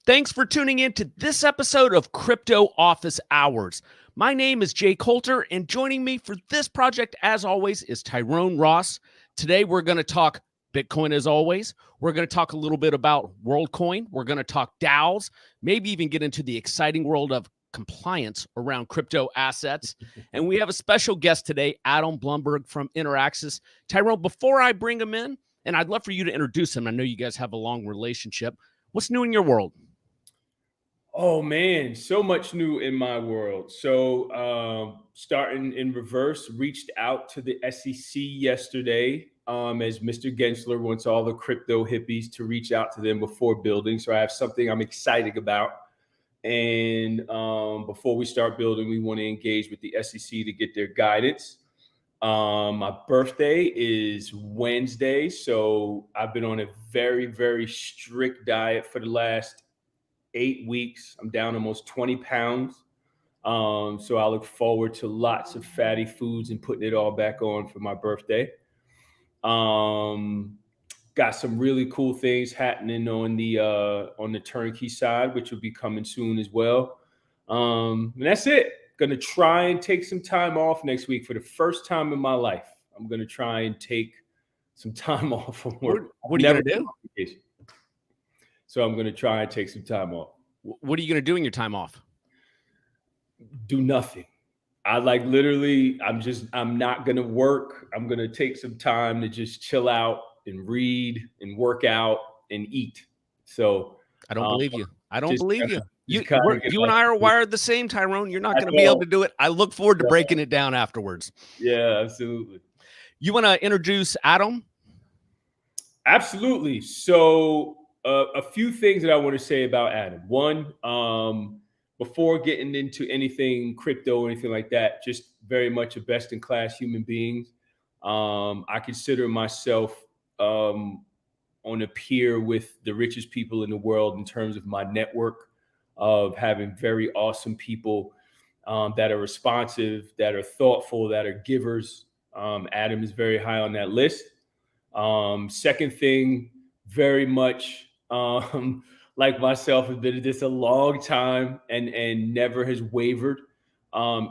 Thanks for tuning in to this episode of Crypto Office Hours. My name is Jay Coulter, and joining me for this project, as always, is Tyrone Ross. Today, we're going to talk Bitcoin as always. We're going to talk a little bit about WorldCoin. We're going to talk DAOs, maybe even get into the exciting world of compliance around crypto assets. And we have a special guest today, Adam Blumberg from Interaxis. Tyrone, before I bring him in, and I'd love for you to introduce him. I know you guys have a long relationship. What's new in your world? Oh man, so much new in my world. So starting in reverse, reached out to the SEC yesterday as Mr. Gensler wants all the crypto hippies to reach out to them before building. So I have something I'm excited about. And before we start building, we want to engage with the SEC to get their guidance. My birthday is Wednesday, so I've been on a very, very strict diet for the last 8 weeks. I'm down almost 20 pounds. So I look forward to lots of fatty foods and putting it all back on for my birthday. Got some really cool things happening on the turnkey side, which will be coming soon as well. And that's it. Gonna try and take some time off next week for the first time in my life. I'm gonna try and take some time off from work. What are you gonna do? So I'm going to try and take some time off. What are you going to do in your time off? Do nothing. I'm not going to work. I'm going to take some time to just chill out and read and work out and eat. So I don't believe you. I don't believe you. You and I are wired the same, Tyrone. You're not going to be able to do it. I look forward to breaking it down afterwards. Yeah, absolutely. You want to introduce Adam? Absolutely. So a few things that I want to say about Adam. One, before getting into anything crypto or anything like that, just very much a best-in-class human being. I consider myself on a peer with the richest people in the world in terms of my network of having very awesome people that are responsive, that are thoughtful, that are givers. Adam is very high on that list. Second thing, very much like myself, has been at this a long time and never has wavered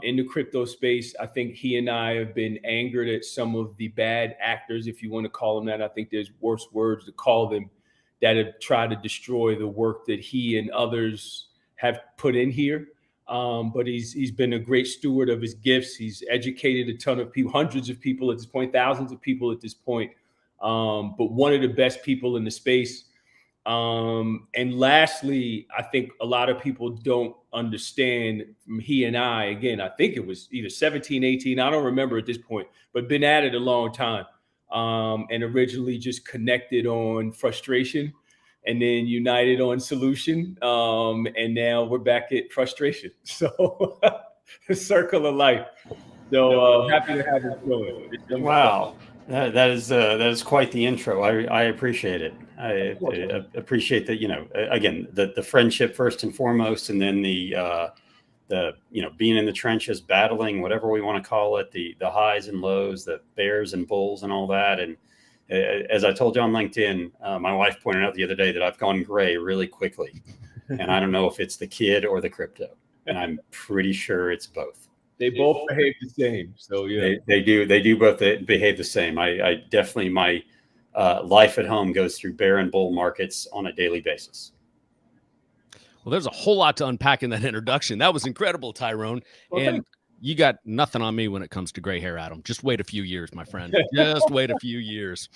in the crypto space. I think he and I have been angered at some of the bad actors, if you want to call them that. I think there's worse words to call them, that have tried to destroy the work that he and others have put in here. But he's been a great steward of his gifts. He's educated a ton of people, hundreds of people at this point, thousands of people at this point. But one of the best people in the space. And lastly, I think a lot of people don't understand from he and I, again, I think it was either 17, 18, I don't remember at this point, but been at it a long time. And originally just connected on frustration and then united on solution. And now we're back at frustration. So the circle of life. So happy to have it going. Wow. That is quite the intro. I appreciate it. I appreciate that, again, the friendship first and foremost, and then the being in the trenches, battling, whatever we want to call it, the highs and lows, the bears and bulls and all that. And as I told you on LinkedIn, my wife pointed out the other day that I've gone gray really quickly. And I don't know if it's the kid or the crypto. And I'm pretty sure it's both. They both behave the same. So yeah, they do both behave the same. I definitely, my life at home goes through bear and bull markets on a daily basis. Well, there's a whole lot to unpack in that introduction. That was incredible, Tyrone. Well, and you got nothing on me when it comes to gray hair, Adam. Just wait a few years, my friend. Just wait a few years.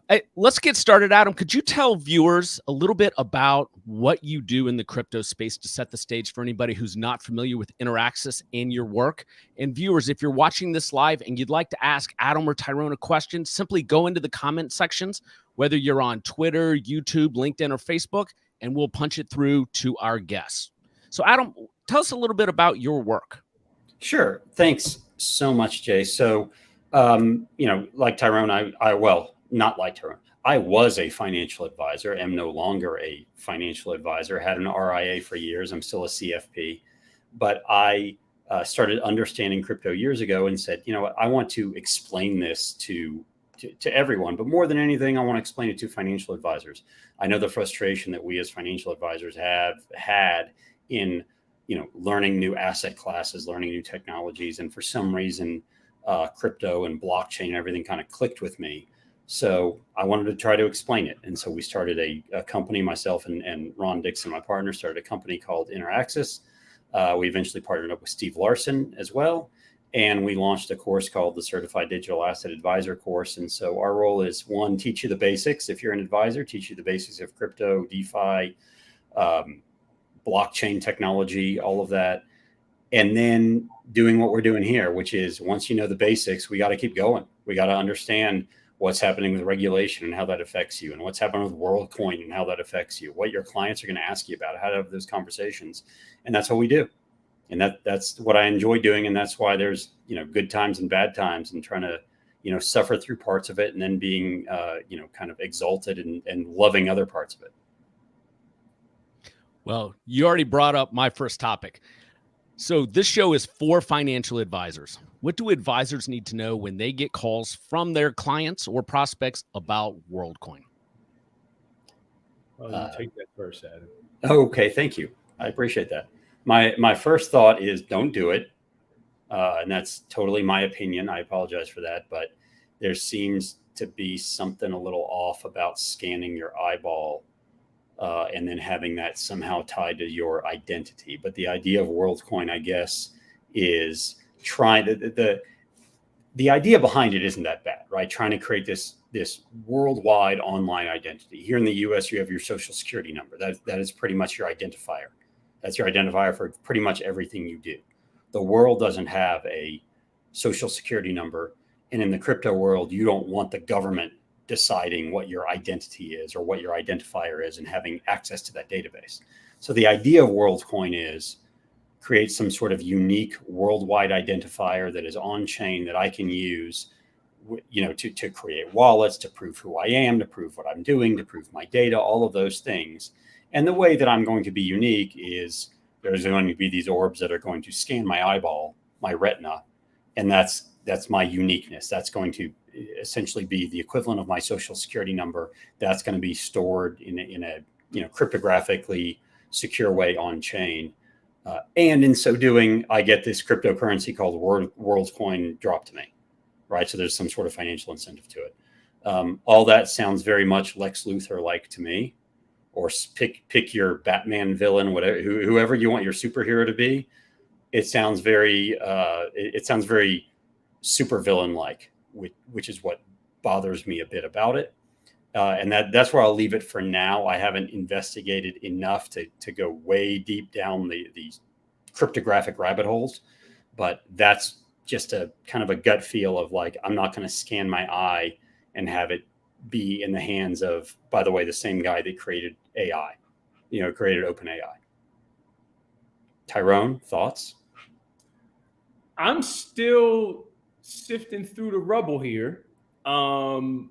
Hey, let's get started, Adam. Could you tell viewers a little bit about what you do in the crypto space to set the stage for anybody who's not familiar with Interaxis and your work? And viewers, if you're watching this live and you'd like to ask Adam or Tyrone a question, simply go into the comment sections, whether you're on Twitter, YouTube, LinkedIn, or Facebook, and we'll punch it through to our guests. So, Adam, tell us a little bit about your work. Sure. Thanks so much, Jay. So, like Tyrone, not like Tyrone. I was a financial advisor, am no longer a financial advisor, had an RIA for years. I'm still a CFP, but I started understanding crypto years ago and said, you know what, I want to explain this to to everyone, but more than anything, I want to explain it to financial advisors. I know the frustration that we as financial advisors have had in, learning new asset classes, learning new technologies. And for some reason, crypto and blockchain and everything kind of clicked with me. So I wanted to try to explain it. And so we started a company, myself and Ron Dixon, my partner, started a company called Interaxis. We eventually partnered up with Steve Larson as well. And we launched a course called the Certified Digital Asset Advisor course. And so our role is, one, teach you the basics. If you're an advisor, teach you the basics of crypto, DeFi, blockchain technology, all of that. And then doing what we're doing here, which is, once you know the basics, we got to keep going. We got to understand what's happening with regulation and how that affects you, and what's happening with WorldCoin and how that affects you, what your clients are going to ask you about, how to have those conversations. And that's what we do. And that's what I enjoy doing. And that's why there's, good times and bad times, and trying to, suffer through parts of it, and then being, kind of exalted and loving other parts of it. Well, you already brought up my first topic. So this show is for financial advisors. What do advisors need to know when they get calls from their clients or prospects about WorldCoin? Well, you take that first, Adam. Okay, thank you. I appreciate that. My first thought is, don't do it. And that's totally my opinion. I apologize for that. But there seems to be something a little off about scanning your eyeball and then having that somehow tied to your identity. But the idea of WorldCoin, I guess, is trying to, the idea behind it isn't that bad, right? Trying to create this worldwide online identity. Here in the US, you have your social security number. That is pretty much your identifier. That's your identifier for pretty much everything you do. The world doesn't have a social security number. And in the crypto world, you don't want the government deciding what your identity is or what your identifier is and having access to that database. So the idea of WorldCoin is create some sort of unique worldwide identifier that is on chain that I can use, to create wallets, to prove who I am, to prove what I'm doing, to prove my data, all of those things. And the way that I'm going to be unique is there's going to be these orbs that are going to scan my eyeball, my retina, and that's my uniqueness. That's going to essentially be the equivalent of my social security number. That's going to be stored in a cryptographically secure way on chain. And in so doing, I get this cryptocurrency called WorldCoin dropped to me, right? So there's some sort of financial incentive to it. All that sounds very much Lex Luthor-like to me. Or pick your Batman villain, whatever, whoever you want your superhero to be. It sounds very super villain like, which is what bothers me a bit about it. And that's where I'll leave it for now. I haven't investigated enough to go way deep down the cryptographic rabbit holes, but that's just a kind of a gut feel of like, I'm not going to scan my eye and have it be in the hands of, by the way, the same guy that created AI, created OpenAI. Tyrone, thoughts? I'm still sifting through the rubble here. I'm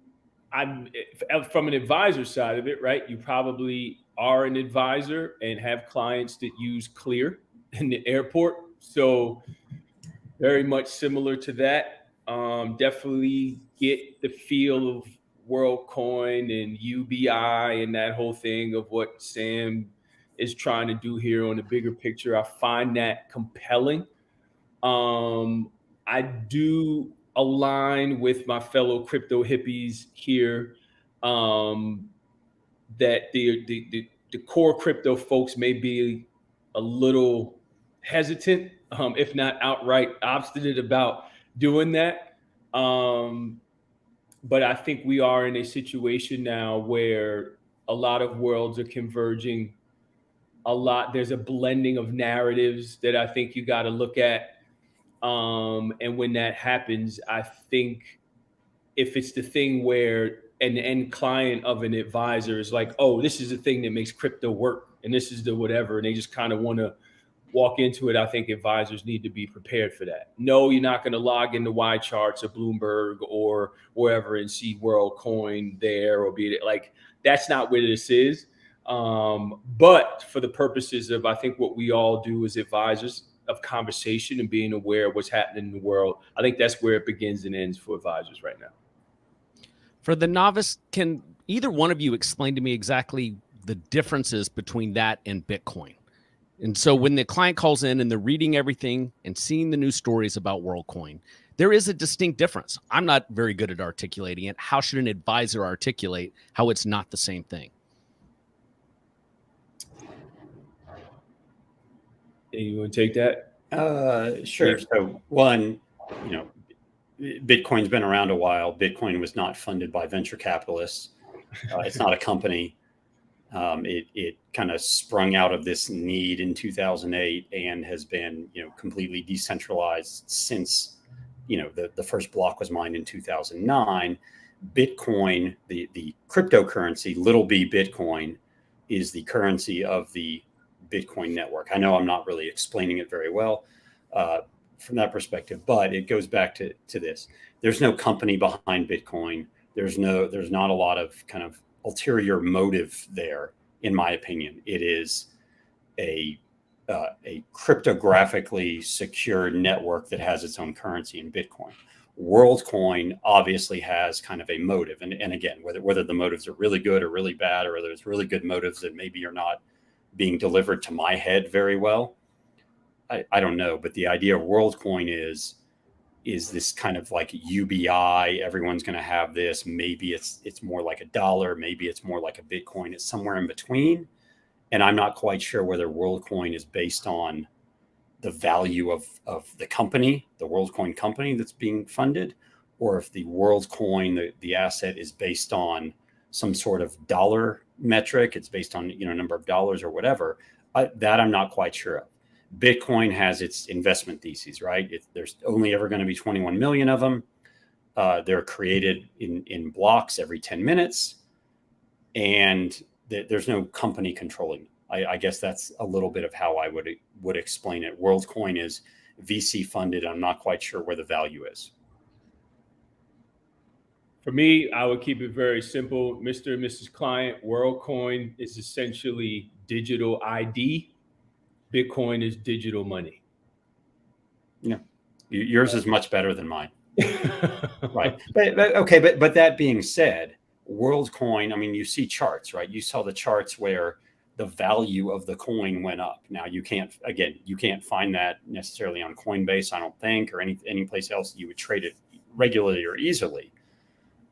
from an advisor side of it, right? You probably are an advisor and have clients that use Clear in the airport. So very much similar to that. Definitely get the feel of WorldCoin and UBI and that whole thing of what Sam is trying to do here on the bigger picture. I find that compelling. I do align with my fellow crypto hippies here that the core crypto folks may be a little hesitant, if not outright obstinate about doing that. But I think we are in a situation now where a lot of worlds are converging. There's a blending of narratives that I think you got to look at. And when that happens, I think if it's the thing where an end client of an advisor is like, oh, this is the thing that makes crypto work, and this is the whatever, and they just kind of want to walk into it, I think advisors need to be prepared for that. No, you're not going to log into Y charts or Bloomberg or wherever and see WorldCoin there or be it like, that's not where this is. But for the purposes of, I think what we all do as advisors of conversation and being aware of what's happening in the world, I think that's where it begins and ends for advisors right now. For the novice, can either one of you explain to me exactly the differences between that and Bitcoin? And so when the client calls in and they're reading everything and seeing the new stories about WorldCoin, there is a distinct difference. I'm not very good at articulating it. How should an advisor articulate how it's not the same thing? You want to take that? Sure. So one, you know, Bitcoin's been around a while. Bitcoin was not funded by venture capitalists. It's not a company. It kind of sprung out of this need in 2008 and has been, you know, completely decentralized since, you know, the first block was mined in 2009. Bitcoin, the cryptocurrency, little b Bitcoin, is the currency of the Bitcoin network. I know I'm not really explaining it very well from that perspective, but it goes back to this. There's no company behind Bitcoin. There's not a lot of kind of ulterior motive there, in my opinion. It is a cryptographically secure network that has its own currency in Bitcoin. WorldCoin obviously has kind of a motive, and again, whether the motives are really good or really bad, or there's really good motives that maybe are not being delivered to my head very well, I don't know. But the idea of WorldCoin is this kind of like UBI. Everyone's going to have this. Maybe it's more like a dollar. Maybe it's more like a Bitcoin. It's somewhere in between. And I'm not quite sure whether WorldCoin is based on the value of the company, the WorldCoin company that's being funded, or if the WorldCoin, the asset, is based on some sort of dollar metric. It's based on, you know, number of dollars or whatever. That I'm not quite sure of. Bitcoin has its investment theses, right? There's only ever going to be 21 million of them. They're created in blocks every 10 minutes. And there's no company controlling them. I guess that's a little bit of how I would explain it. WorldCoin is VC funded. I'm not quite sure where the value is. For me, I would keep it very simple. Mr. and Mrs. Client, WorldCoin is essentially digital ID. Bitcoin is digital money. Yeah, yours is much better than mine. Right. But that being said, WorldCoin, I mean, you see charts, right? You saw the charts where the value of the coin went up. Now you can't find that necessarily on Coinbase, I don't think, or any place else you would trade it regularly or easily.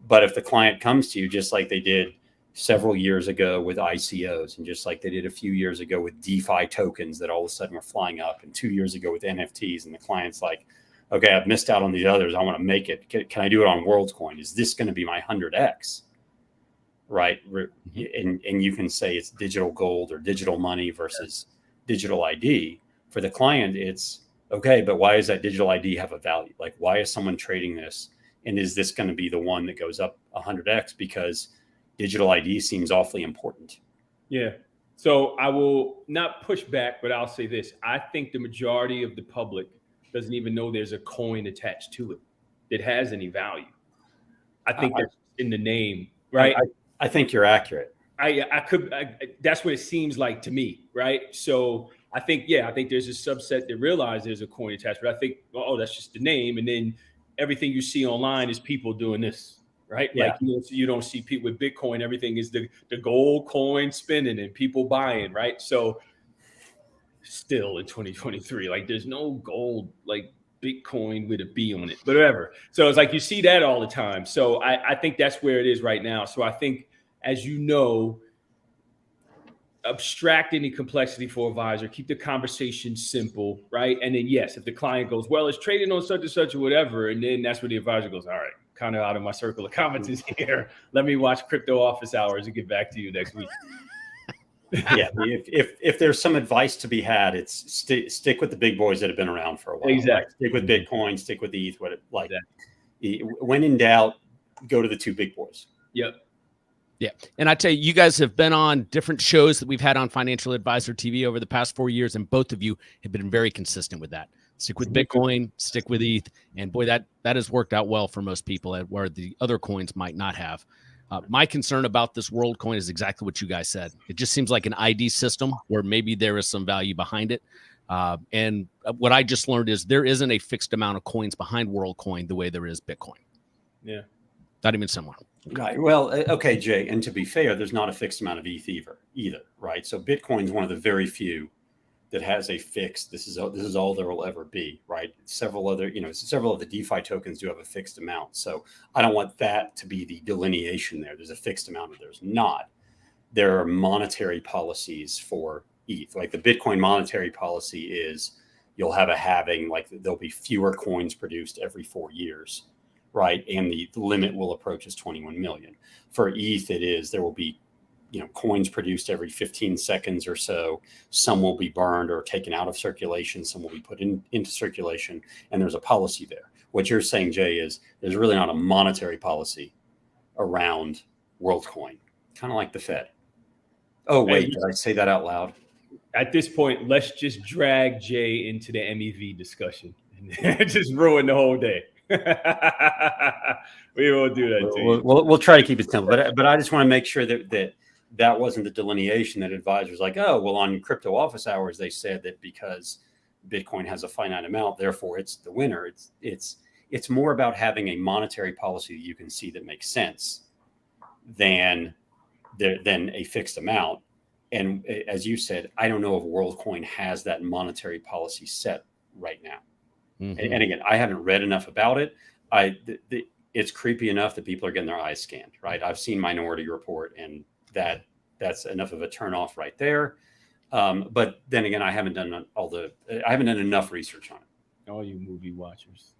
But if the client comes to you, just like they did several years ago with ICOs, and just like they did a few years ago with DeFi tokens that all of a sudden were flying up, and 2 years ago with NFTs, and the client's like, okay, I've missed out on these others. I want to make it. Can I do it on WorldCoin? Is this going to be my 100x? Right. And you can say it's digital gold or digital money versus digital ID. For the client, it's okay, but why does that digital ID have a value? Like, why is someone trading this? And is this going to be the one that goes up 100x? Because digital ID seems awfully important. Yeah. So I will not push back, but I'll say this. I think the majority of the public doesn't even know there's a coin attached to it that has any value. I think that's in the name, right? I think you're accurate. That's what it seems like to me, right? So I think there's a subset that realize there's a coin attached, but I think, oh, that's just the name. And then everything you see online is people doing this, right? Yeah. Like you don't see people with Bitcoin. Everything is the gold coin spinning and people buying, right? So still in 2023, like there's no gold, like Bitcoin with a B on it, but whatever. So it's like you see that all the time. So I think that's where it is right now. So I think, as you know, abstract any complexity for advisor, keep the conversation simple, right? And then yes, if the client goes, well, it's trading on such and such or whatever, and then that's where the advisor goes, all right, kind of out of my circle of competence here. Let me watch crypto office hours and get back to you next week. Yeah, if there's some advice to be had, it's stick with the big boys that have been around for a while. Exactly. Right? Stick with Bitcoin, stick with the ETH. When in doubt, go to the two big boys. Yep. Yeah. And I tell you, you guys have been on different shows that we've had on Financial Advisor TV over the past 4 years, and both of you have been very consistent with that. Stick with Bitcoin, stick with ETH, and boy, that has worked out well for most people, where the other coins might not have. My concern about this WorldCoin is exactly what you guys said. It just seems like an ID system where maybe there is some value behind it. And what I just learned is there isn't a fixed amount of coins behind WorldCoin the way there is Bitcoin. Yeah. Not even similar. Right. Well, okay, Jay. And to be fair, there's not a fixed amount of ETH either. Right. So Bitcoin is one of the very few that has a fixed. This is all there will ever be. Right. Several of the DeFi tokens do have a fixed amount. So I don't want that to be the delineation there. There's a fixed amount, or there's not. There are monetary policies for ETH. Like the Bitcoin monetary policy is, you'll have a halving. Like there'll be fewer coins produced every 4 years. Right. And the limit will approach as 21 million. For ETH, there will be, coins produced every 15 seconds or so. Some will be burned or taken out of circulation. Some will be put into circulation. And there's a policy there. What you're saying, Jay, is there's really not a monetary policy around WorldCoin, kind of like the Fed. Oh, wait, did I say that out loud? At this point, let's just drag Jay into the MEV discussion and just ruin the whole day. We won't do that. We'll try to keep it simple, but I just want to make sure that wasn't the delineation that advisors like, oh, well, on crypto office hours they said that because Bitcoin has a finite amount, therefore it's the winner. It's more about having a monetary policy that you can see that makes sense than a fixed amount. And as you said, I don't know if WorldCoin has that monetary policy set right now. Mm-hmm. And again, I haven't read enough about it. It's creepy enough that people are getting their eyes scanned, right? I've seen Minority Report, and that's enough of a turnoff right there. But then again, I haven't done enough research on it. All you movie watchers.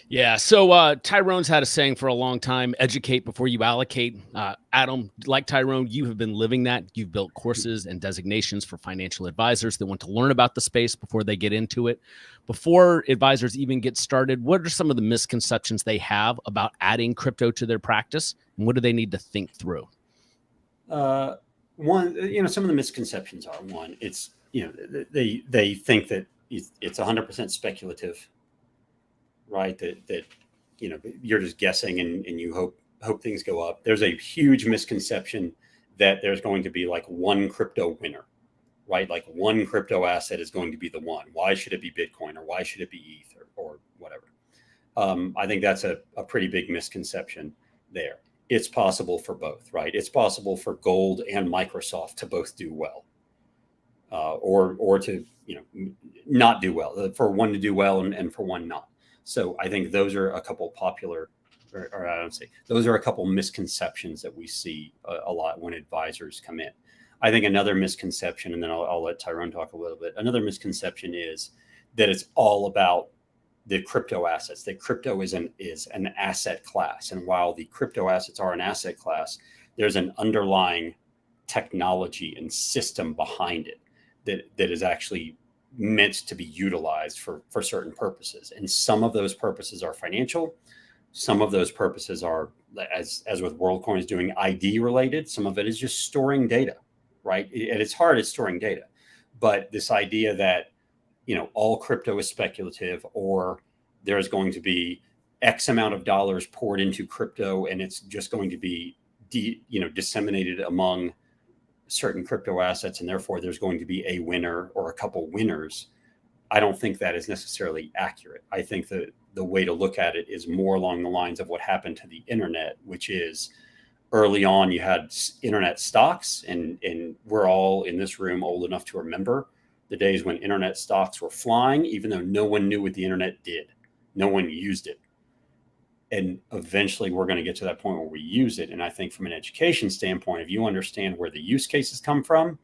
Yeah. So Tyrone's had a saying for a long time: educate before you allocate. Adam, like Tyrone, you have been living that. You've built courses and designations for financial advisors that want to learn about the space before they get into it. Before advisors even get started, what are some of the misconceptions they have about adding crypto to their practice, and what do they need to think through? One, some of the misconceptions are, one, it's, they think that it's 100% speculative. Right, that you're just guessing and you hope things go up. There's a huge misconception that there's going to be like one crypto winner, right? Like one crypto asset is going to be the one. Why should it be Bitcoin, or why should it be ETH or whatever? I think that's a pretty big misconception there. It's possible for both, right? It's possible for gold and Microsoft to both do well, or to not do well. For one to do well and for one not. So I think those are a couple popular, or I don't say, those are a couple misconceptions that we see a lot when advisors come in. I think another misconception, and then I'll let Tyrone talk a little bit. Another misconception is that it's all about the crypto assets. That crypto is an asset class, and while the crypto assets are an asset class, there's an underlying technology and system behind it that is actually meant to be utilized for certain purposes. And some of those purposes are financial. Some of those purposes are, as with WorldCoin is doing, ID related. Some of it is just storing data, right? At its heart, it's storing data. But this idea that, all crypto is speculative, or there's going to be X amount of dollars poured into crypto and it's just going to be disseminated among certain crypto assets, and therefore there's going to be a winner or a couple winners. I don't think that is necessarily accurate. I think that the way to look at it is more along the lines of what happened to the internet, which is early on you had internet stocks, and we're all in this room old enough to remember the days when internet stocks were flying, even though no one knew what the internet did. No one used it. And eventually we're going to get to that point where we use it. And I think from an education standpoint, if you understand where the use cases come from,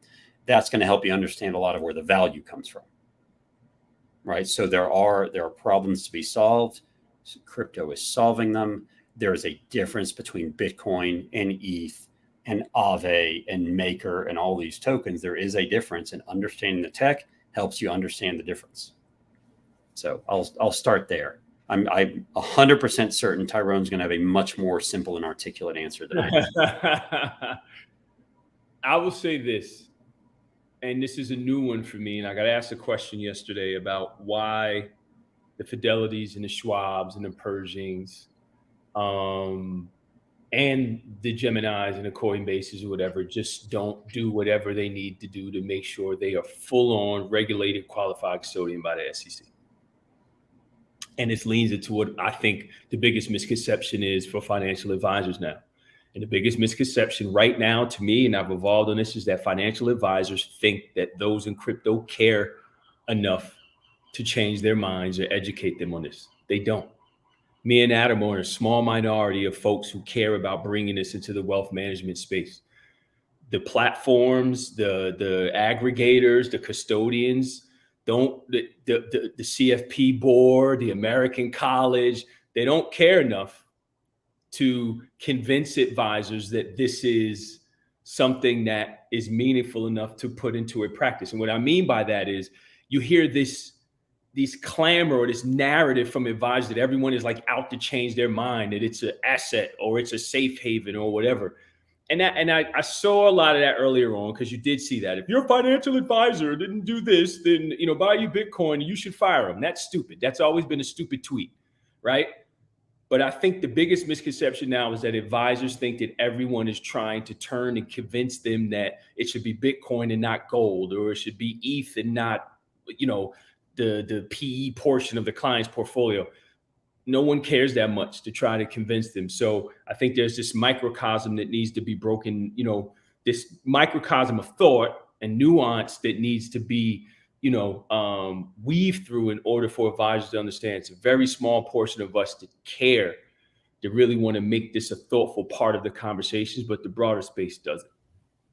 that's going to help you understand a lot of where the value comes from. Right. So there are problems to be solved. So crypto is solving them. There is a difference between Bitcoin and ETH and Aave and Maker and all these tokens. There is a difference, and understanding the tech helps you understand the difference. So I'll start there. I'm 100% certain Tyrone's going to have a much more simple and articulate answer than I do. I will say this, and this is a new one for me, and I got asked a question yesterday about why the Fidelities and the Schwabs and the Pershings and the Geminis and the Coinbases or whatever just don't do whatever they need to do to make sure they are full-on regulated, qualified custodian by the SEC. And this leans into what I think the biggest misconception is for financial advisors now. And the biggest misconception right now to me, and I've evolved on this, is that financial advisors think that those in crypto care enough to change their minds or educate them on this. They don't. Me and Adam are a small minority of folks who care about bringing this into the wealth management space. The platforms, the aggregators, the custodians, the CFP board, the American College, they don't care enough to convince advisors that this is something that is meaningful enough to put into a practice. And what I mean by that is you hear these clamor or this narrative from advisors that everyone is like out to change their mind, that it's an asset or it's a safe haven or whatever. And I saw a lot of that earlier on, because you did see that. If your financial advisor didn't do this, then, buy you Bitcoin, you should fire them. That's stupid. That's always been a stupid tweet, right? But I think the biggest misconception now is that advisors think that everyone is trying to turn and convince them that it should be Bitcoin and not gold, or it should be ETH and not, the PE portion of the client's portfolio. No one cares that much to try to convince them. So I think there's this microcosm that needs to be broken, this microcosm of thought and nuance that needs to be, weave through in order for advisors to understand. It's a very small portion of us that care, to really want to make this a thoughtful part of the conversations, but the broader space doesn't.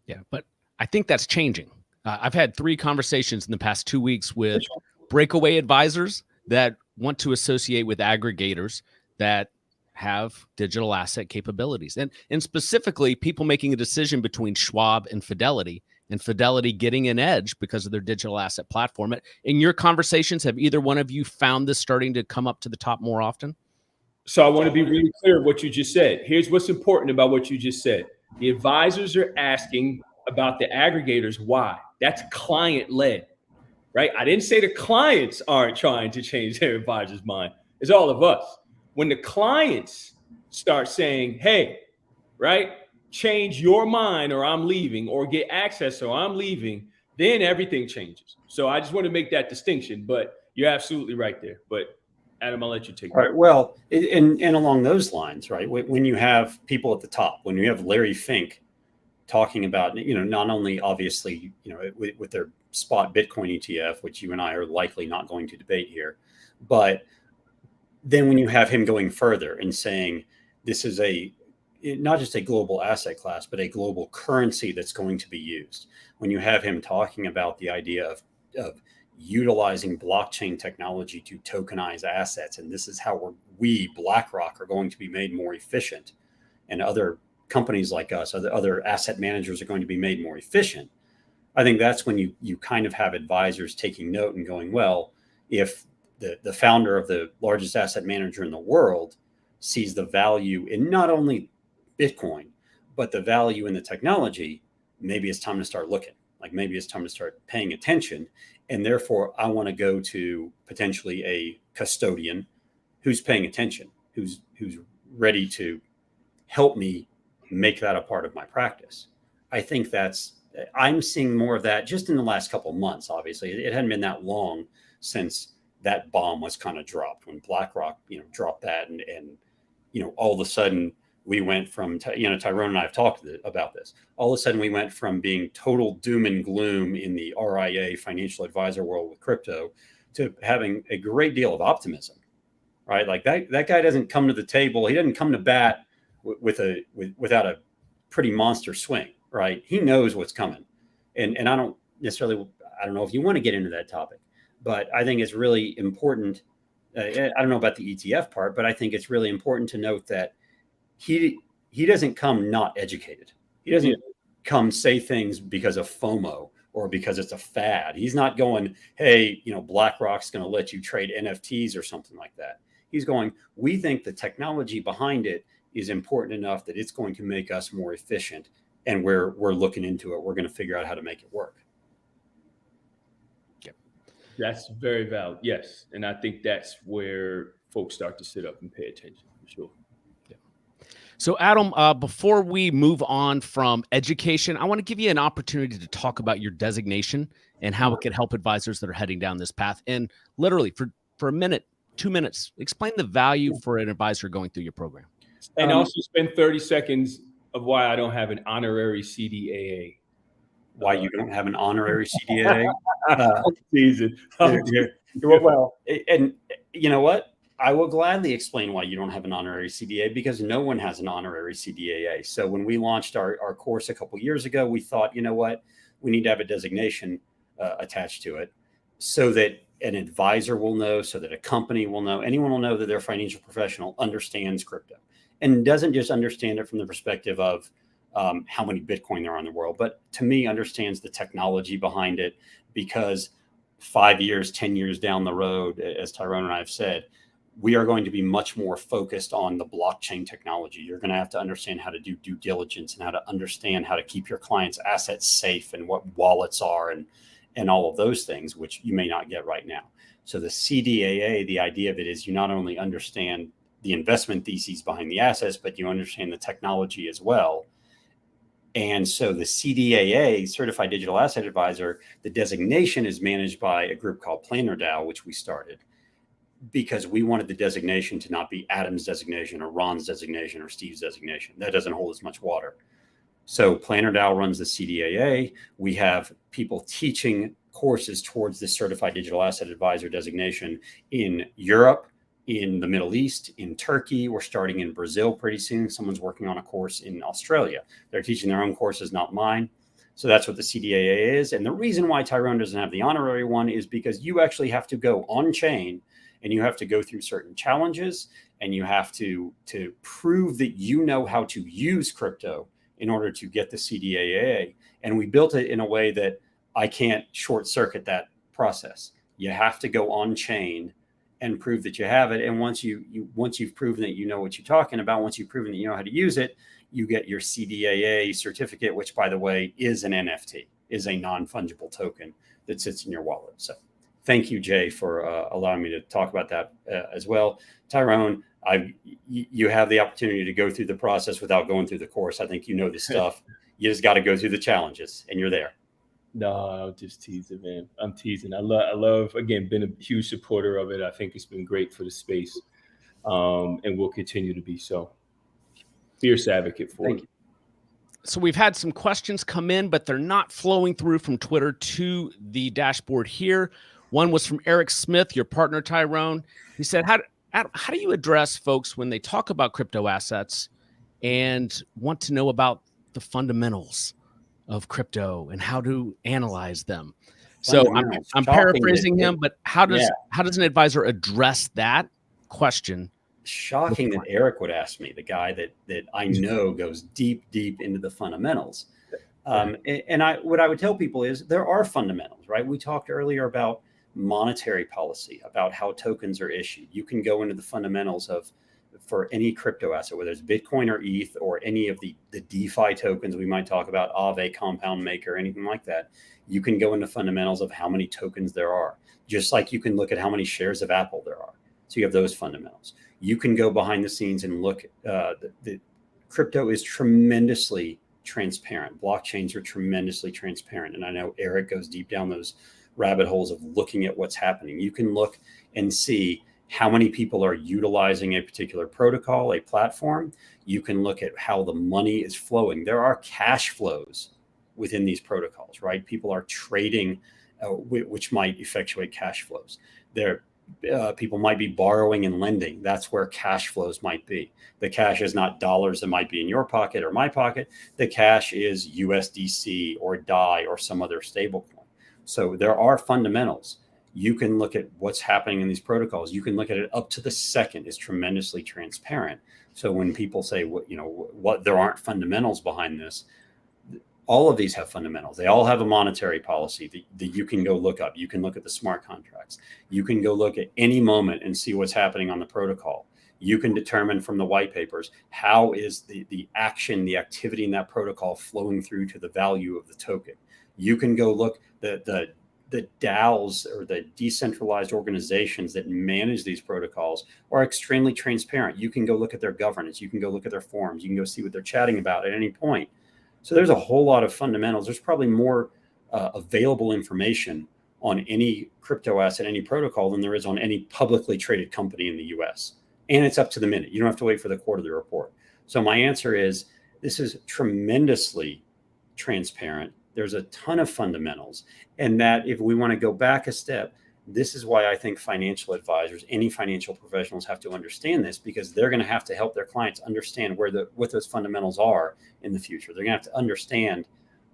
Yeah, but I think that's changing. I've had 3 conversations in the past 2 weeks with breakaway advisors that want to associate with aggregators that have digital asset capabilities. And specifically, people making a decision between Schwab and Fidelity getting an edge because of their digital asset platform. In your conversations, have either one of you found this starting to come up to the top more often? So I want to be really clear what you just said. Here's what's important about what you just said. The advisors are asking about the aggregators. Why? That's client-led, right? I didn't say the clients aren't trying to change their advisor's mind. It's all of us. When the clients start saying, hey, right, change your mind or I'm leaving, or get access or I'm leaving, then everything changes. So I just want to make that distinction, but you're absolutely right there. But Adam, I'll let you take that. Right. Well, and along those lines, right, when you have people at the top, when you have Larry Fink talking about, not only obviously, with their spot Bitcoin ETF, which you and I are likely not going to debate here, but then when you have him going further and saying this is not just a global asset class, but a global currency that's going to be used. When you have him talking about the idea of utilizing blockchain technology to tokenize assets, and this is how we BlackRock are going to be made more efficient, and other companies like us, other asset managers are going to be made more efficient. I think that's when you kind of have advisors taking note and going, well, if the founder of the largest asset manager in the world sees the value in not only Bitcoin, but the value in the technology, maybe it's time to start looking. Like maybe it's time to start paying attention. And therefore, I want to go to potentially a custodian who's paying attention, who's ready to help me make that a part of my practice. I think I'm seeing more of that just in the last couple of months. Obviously, it hadn't been that long since that bomb was kind of dropped, when BlackRock, dropped that, and all of a sudden we went from, Tyrone and I have talked about this. All of a sudden we went from being total doom and gloom in the RIA financial advisor world with crypto to having a great deal of optimism, right? Like that guy doesn't come to the table. He doesn't come to bat without a pretty monster swing, right? He knows what's coming. And I don't know if you want to get into that topic, but I think it's really important. I don't know about the ETF part, but I think it's really important to note that he doesn't come not educated. He doesn't come say things because of FOMO or because it's a fad. He's not going, hey, BlackRock's going to let you trade NFTs or something like that. He's going, we think the technology behind it is important enough that it's going to make us more efficient, and we're looking into it. We're going to figure out how to make it work. That's very valid. Yes. And I think that's where folks start to sit up and pay attention, for sure. Yeah. So Adam, before we move on from education, I want to give you an opportunity to talk about your designation and how it can help advisors that are heading down this path. And literally for a minute, 2 minutes. Explain the value for an advisor going through your program. And also spend 30 seconds of why I don't have an honorary CDAA. Why you don't have an honorary CDAA? Season. Well, and you know what? I will gladly explain why you don't have an honorary CDA, because no one has an honorary CDAA. So when we launched our course a couple years ago, we thought, you know what, we need to have a designation attached to it so that an advisor will know, so that a company will know, anyone will know that their financial professional understands crypto and doesn't just understand it from the perspective of how many Bitcoin there are in the world, but to me understands the technology behind it, because 5 years, 10 years down the road, as Tyrone and I have said, we are going to be much more focused on the blockchain technology. You're going to have to understand how to do due diligence and how to understand how to keep your clients' assets safe and what wallets are and all of those things, which you may not get right now. So the CDAA, the idea of it is you not only understand the investment theses behind the assets, but you understand the technology as well. And so the CDAA, Certified Digital Asset Advisor, the designation is managed by a group called Planner DAO, which we started because we wanted the designation to not be Adam's designation or Ron's designation or Steve's designation. That doesn't hold as much water. So Planner DAO runs the CDAA. We have people teaching courses towards this Certified Digital Asset Advisor designation in Europe, in the Middle East, in Turkey. We're starting in Brazil pretty soon. Someone's working on a course in Australia. They're teaching their own courses, not mine. So that's what the CDAA is. And the reason why Tyrone doesn't have the honorary one is because you actually have to go on chain and you have to go through certain challenges and you have to prove that you know how to use crypto in order to get the CDAA. And we built it in a way that I can't short circuit that process. You have to go on chain and prove that you have it. And once you've proven that you know what you're talking about, once you've proven that you know how to use it, you get your CDAA certificate, which, by the way, is an NFT, is a non-fungible token that sits in your wallet. So thank you, Jay, for allowing me to talk about that as well. Tyrone, you have the opportunity to go through the process without going through the course. I think you know this stuff. You just got to go through the challenges, and you're there. No, I'm just teasing, man. I'm teasing. I love, again, been a huge supporter of it. I think it's been great for the space, and will continue to be so. Fierce advocate for it. So we've had some questions come in, but they're not flowing through from Twitter to the dashboard here. One was from Eric Smith, your partner, Tyrone. He said, how do you address folks when they talk about crypto assets and want to know about the fundamentals of crypto and how to analyze them? So I'm paraphrasing him, but how does an advisor address that question? Shocking that Eric would ask me, the guy that I know goes deep into the fundamentals. And what I would tell people is there are fundamentals, right? We talked earlier about monetary policy, about how tokens are issued. You can go into the fundamentals for any crypto asset, whether it's Bitcoin or ETH or any of the DeFi tokens we might talk about, Aave, Compound Maker, anything like that. You can go into fundamentals of how many tokens there are, just like you can look at how many shares of Apple there are. So you have those fundamentals. You can go behind the scenes and look. The crypto is tremendously transparent. Blockchains are tremendously transparent. And I know Eric goes deep down those rabbit holes of looking at what's happening. You can look and see how many people are utilizing a particular protocol, a platform. You can look at how the money is flowing. There are cash flows within these protocols, right? People are trading, which might effectuate cash flows. People might be borrowing and lending. That's where cash flows might be. The cash is not dollars that might be in your pocket or my pocket. The cash is USDC or DAI or some other stable coin. So there are fundamentals. You can look at what's happening in these protocols. You can look at it up to the second. It's tremendously transparent. So when people say, what there aren't fundamentals behind this, all of these have fundamentals. They all have a monetary policy that you can go look up. You can look at the smart contracts. You can go look at any moment and see what's happening on the protocol. You can determine from the white papers, how is the action, the activity in that protocol flowing through to the value of the token. You can go look the DAOs or the decentralized organizations that manage these protocols are extremely transparent. You can go look at their governance. You can go look at their forums. You can go see what they're chatting about at any point. So there's a whole lot of fundamentals. There's probably more available information on any crypto asset, any protocol than there is on any publicly traded company in the US. And it's up to the minute. You don't have to wait for the quarterly report. So my answer is, this is tremendously transparent. There's a ton of fundamentals. And that if we want to go back a step, this is why I think financial advisors, any financial professionals, have to understand this, because they're going to have to help their clients understand what those fundamentals are in the future. They're going to have to understand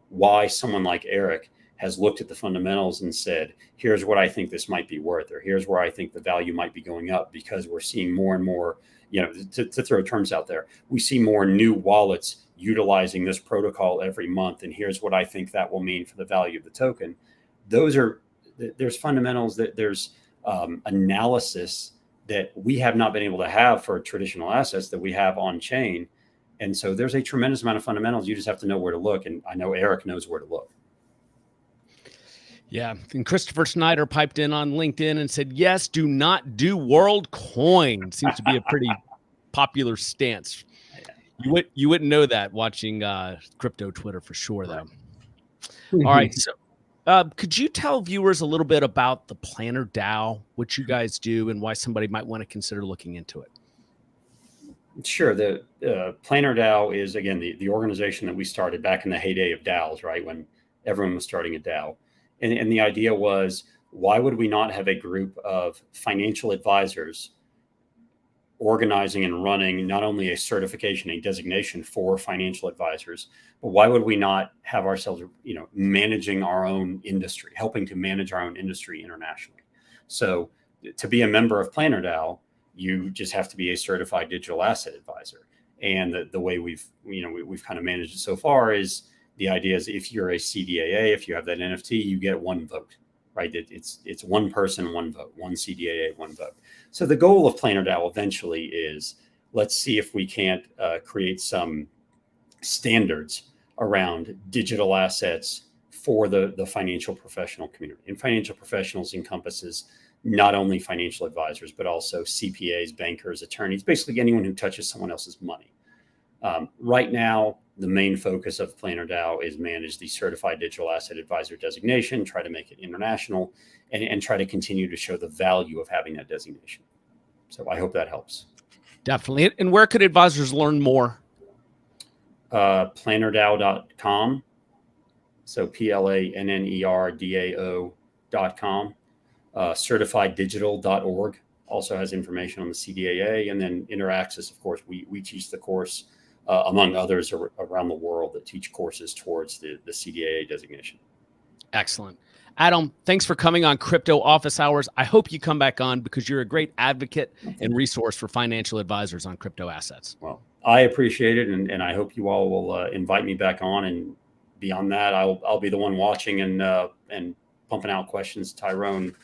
why someone like Eric has looked at the fundamentals and said, here's what I think this might be worth, or here's where I think the value might be going up, because we're seeing more and more, to throw terms out there, we see more new wallets utilizing this protocol every month. And here's what I think that will mean for the value of the token. There's fundamentals, that there's analysis that we have not been able to have for traditional assets that we have on chain. And so there's a tremendous amount of fundamentals. You just have to know where to look. And I know Eric knows where to look. Yeah. And Christopher Snyder piped in on LinkedIn and said, yes, do not do world coin. Seems to be a pretty popular stance. You wouldn't know that watching crypto Twitter for sure, though. All right. So could you tell viewers a little bit about the Planner DAO, what you guys do, and why somebody might want to consider looking into it? Sure. The Planner DAO is, again, the organization that we started back in the heyday of DAOs, right, when everyone was starting a DAO. And the idea was, why would we not have a group of financial advisors organizing and running not only a certification, a designation for financial advisors, but why would we not have ourselves, managing our own industry, helping to manage our own industry internationally? So to be a member of Planner DAO, you just have to be a certified digital asset advisor. And the way we've kind of managed it so far is, the idea is, if you're a CDAA, if you have that NFT, you get one vote, right? It's one person, one vote, one CDAA, one vote. So the goal of Planner DAO eventually is, let's see if we can't create some standards around digital assets for the financial professional community. And financial professionals encompasses not only financial advisors, but also CPAs, bankers, attorneys, basically anyone who touches someone else's money. Right now, the main focus of Planner DAO is manage the certified digital asset advisor designation, try to make it international, and try to continue to show the value of having that designation. So I hope that helps. Definitely. And where could advisors learn more? PlannerDAO.com. So PlannerDAO.com. CertifiedDigital.org also has information on the CDAA. And then InterAccess, of course, we teach the course, among others around the world, that teach courses towards the CDAA designation. Excellent. Adam, thanks for coming on Crypto Office Hours. I hope you come back on, because you're a great advocate and resource for financial advisors on crypto assets. Well, I appreciate it. And I hope you all will invite me back on. And beyond that, I'll be the one watching and pumping out questions to Tyrone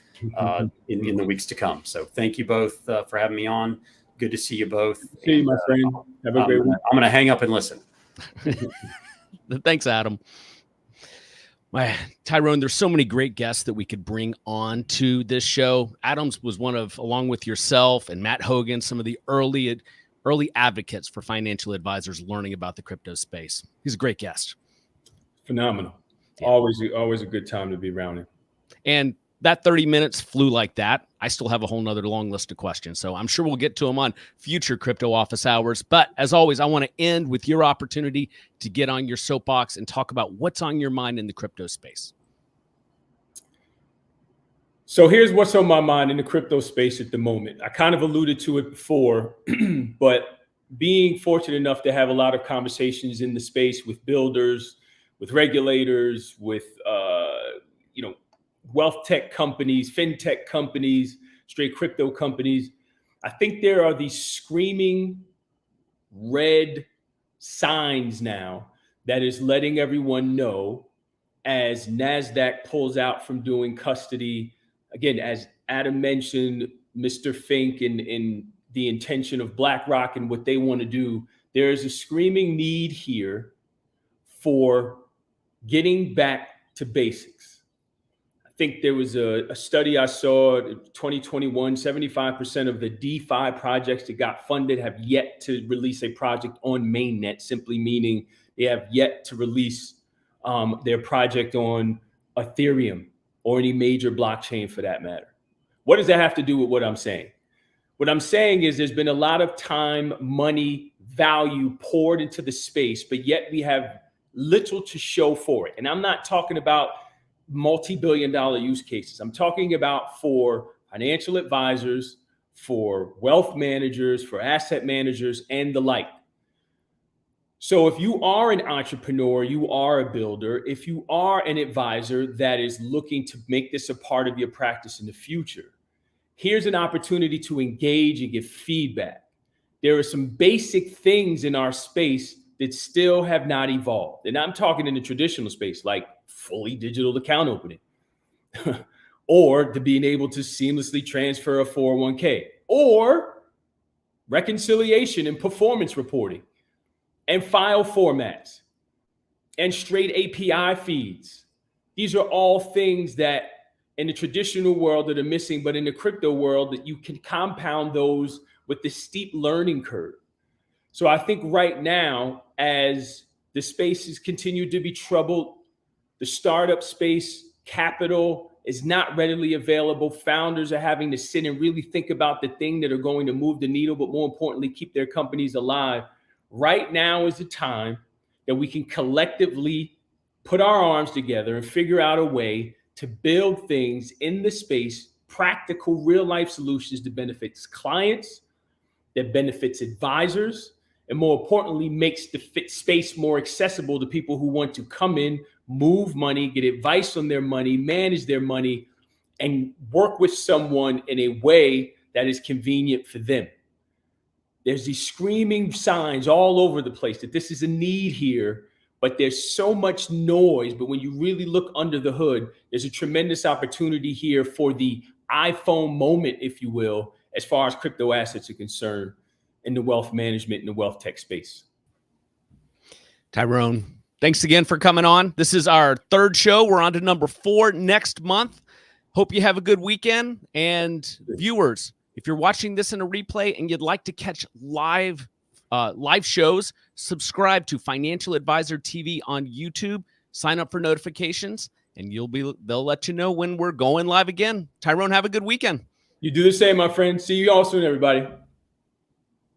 in the weeks to come. So thank you both for having me on. Good to see you both. See you, my friend. Have a great week. I'm going to hang up and listen. Thanks, Adam. Tyrone, there's so many great guests that we could bring on to this show. Adams was one of, along with yourself and Matt Hogan, some of the early advocates for financial advisors learning about the crypto space. He's a great guest. Phenomenal. Yeah. Always a good time to be around him. And that 30 minutes flew like that. I still have a whole nother long list of questions, so I'm sure we'll get to them on future Crypto Office Hours. But as always, I want to end with your opportunity to get on your soapbox and talk about what's on your mind in the crypto space. So here's what's on my mind in the crypto space at the moment. I kind of alluded to it before, but being fortunate enough to have a lot of conversations in the space with builders, with regulators, with wealth tech companies, fintech companies, straight crypto companies. I think there are these screaming red signs now that is letting everyone know, as NASDAQ pulls out from doing custody. Again, as Adam mentioned, Mr. Fink and the intention of BlackRock and what they want to do, there is a screaming need here for getting back to basics. I think there was a study I saw in 2021, 75% of the DeFi projects that got funded have yet to release a project on mainnet, simply meaning they have yet to release their project on Ethereum or any major blockchain for that matter. What does that have to do with what I'm saying? What I'm saying is there's been a lot of time, money, value poured into the space, but yet we have little to show for it. And I'm not talking about multi-billion-dollar use cases. I'm talking about for financial advisors, for wealth managers, for asset managers, and the like. So if you are an entrepreneur, you are a builder, if you are an advisor that is looking to make this a part of your practice in the future, here's an opportunity to engage and give feedback. There are some basic things in our space that still have not evolved. And I'm talking in the traditional space, like fully digital account opening, or to being able to seamlessly transfer a 401k, or reconciliation and performance reporting, and file formats, and straight API feeds. These are all things that in the traditional world that are missing, but in the crypto world that you can compound those with the steep learning curve. So I think right now, as the spaces continue to be troubled, the startup space, capital is not readily available. Founders are having to sit and really think about the thing that are going to move the needle, but more importantly, keep their companies alive. Right now is the time that we can collectively put our arms together and figure out a way to build things in the space, practical real life solutions that benefits clients, that benefits advisors, and more importantly, makes the space more accessible to people who want to come in, move money, get advice on their money, manage their money, and work with someone in a way that is convenient for them. There's these screaming signs all over the place that this is a need here, but there's so much noise. But when you really look under the hood, there's a tremendous opportunity here for the iPhone moment, if you will, as far as crypto assets are concerned in the wealth management and the wealth tech space. Tyrone, thanks again for coming on. This is our third show. We're on to number 4 next month. Hope you have a good weekend. And viewers, if you're watching this in a replay and you'd like to catch live shows, subscribe to Financial Advisor TV on YouTube. Sign up for notifications, and they'll let you know when we're going live again. Tyrone, have a good weekend. You do the same, my friend. See you all soon, everybody.